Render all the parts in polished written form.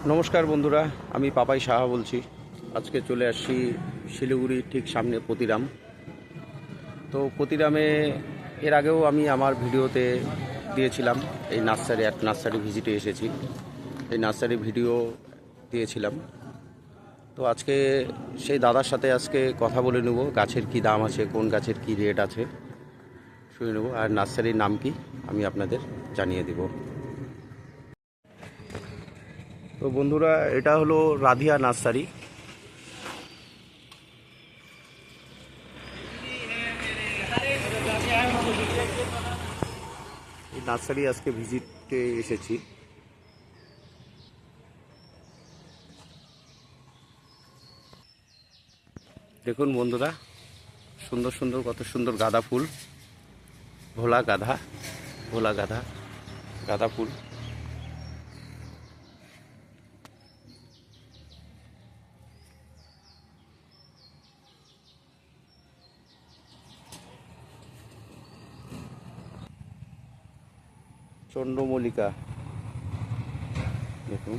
নমস্কার বন্ধুরা, আমি পাপাই সাহা বলছি। আজকে চলে আসছি শিলিগুড়ির ঠিক সামনে পতিরাম। তো পতিরামে এর আগেও আমি আমার ভিডিওতে দিয়েছিলাম, এই নার্সারি ভিজিটে এসেছি, এই নার্সারি ভিডিও দিয়েছিলাম। তো আজকে সেই দাদার সাথে আজকে কথা বলে নেব, গাছের কি দাম আছে, কোন গাছের কি রেট আছে শুনে নেব, আর নার্সারির নাম কি আমি আপনাদের জানিয়ে দেব। তো বন্ধুরা, এটা হলো রাধিয়া নার্সারি। এই নার্সারি আজকে ভিজিটে এসেছি। দেখুন বন্ধুরা, সুন্দর সুন্দর কত সুন্দর গাঁদা ফুল, ভোলা গাঁদা, গাঁদা ফুল। চন্দ্রমল্লিকা দেখুন।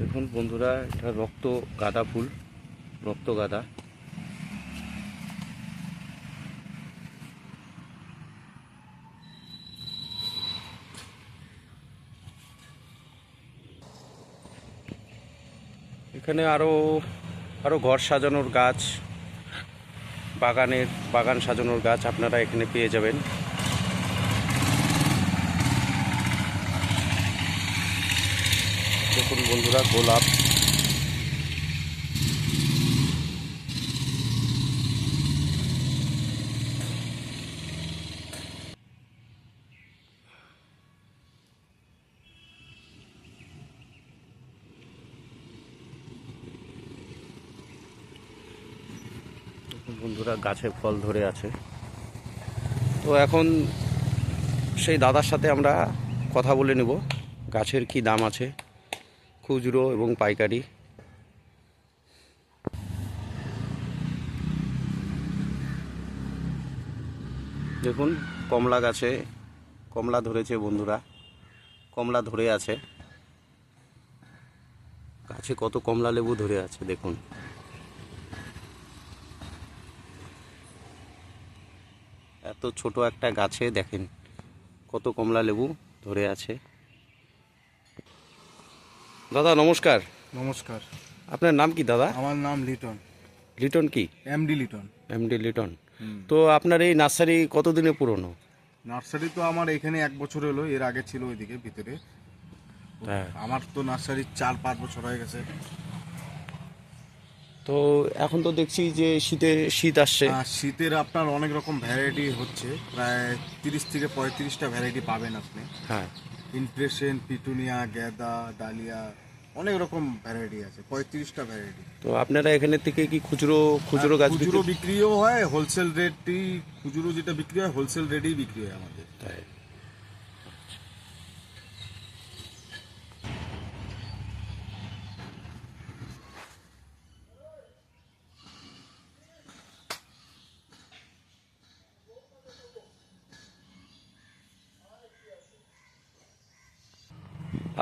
দেখুন বন্ধুরা, এটা রক্ত গাঁদা ফুল, রক্ত গাঁদা। এখানে আরো ঘর সাজানোর গাছ, বাগান সাজানোর গাছ আপনারা এখানে পেয়ে যাবেন। দেখুন বন্ধুরা, গোলাপ, বন্ধুরা গাছে ফল ধরে আছে। তো এখন সেই দাদার সাথে আমরা কথা বলে নেব, গাছের কি দাম আছে, খুচরো এবং পাইকারি। দেখুন কমলা গাছে কমলা ধরেছে বন্ধুরা, কমলা ধরে আছে গাছে, কত কমলা লেবু ধরে আছে দেখুন। এত ছোট একটা গাছে দেখেন কত কমলা লেবু ধরে আছে। দাদা নমস্কার। নমস্কার। আপনার নাম কি দাদা? আমার নাম লিটন। লিটন কি? এমডি লিটন। এমডি লিটন। তো আপনার এই নার্সারি কতদিনে পুরনো? নার্সারি তো আমার এখানে 1 বছর হলো, এর আগে ছিল ওইদিকে ভিতরে। হ্যাঁ। আমার তো নার্সারি 4-5 বছর হয়ে গেছে। তো এখন তো দেখছি যে শীত আসছে। শীতের আপনার অনেক রকম ভ্যারাইটি হচ্ছে, প্রায় 30 থেকে 35টা ভ্যারাইটি পাবেন আপনি। হ্যাঁ। ইমপ্রেশন, পিটুনিয়া, গেঁদা, ডালিয়া, অনেক রকম ভ্যারাইটি আছে, 35টা ভ্যারাইটি। তো আপনারা এখানে থেকে কি খুচরো গাছ খুচরো বিক্রিও হয়, হোলসেল রেটই, খুচরো যেটা বিক্রি হয় হোলসেল রেটেই বিক্রি হয় আমাদের। তাই?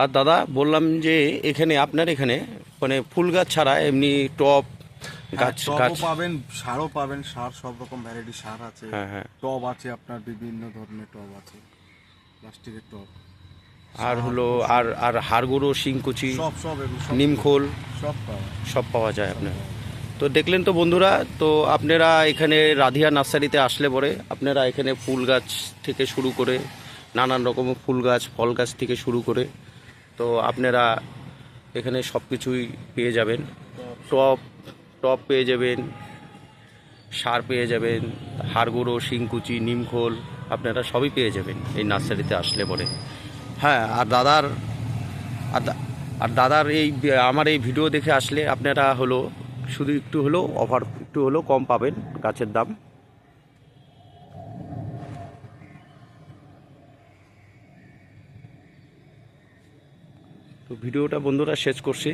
আর দাদা বললাম যে আপনার এখানে মানে ফুল গাছ ছাড়া এমনি টব গাছ পাবেন, সারও পাবেন, সার সব রকম ভ্যারাইটি সার আছে। হ্যাঁ হ্যাঁ। টব আছে আপনার, বিভিন্ন ধরনের টব আছে, প্লাস্টিকের টব। আর হলো আর হাড়গুঁড়ো, শিংকুচি, সব নিমখোল সব পাওয়া যায় আপনার। তো দেখলেন তো বন্ধুরা, তো আপনারা এখানে রাধিয়া নার্সারিতে আসলে পরে আপনারা এখানে ফুল গাছ থেকে শুরু করে নানান রকমের ফুল গাছ, ফল গাছ থেকে শুরু করে তো আপনারা এখানে সব কিছুই পেয়ে যাবেন। টপ পেয়ে যাবেন, সার পেয়ে যাবেন, হাড়গুঁড়ো, শিংকুচি, নিমখোল আপনারা সবই পেয়ে যাবেন এই নার্সারিতে আসলে পরে। হ্যাঁ, আর দাদার এই আমার এই ভিডিও দেখে আসলে আপনারা হলো শুধু একটু হলেও অফার একটু হলেও কম পাবেন গাছের দাম। তো ভিডিওটা বন্ধুরা শেষ করছি।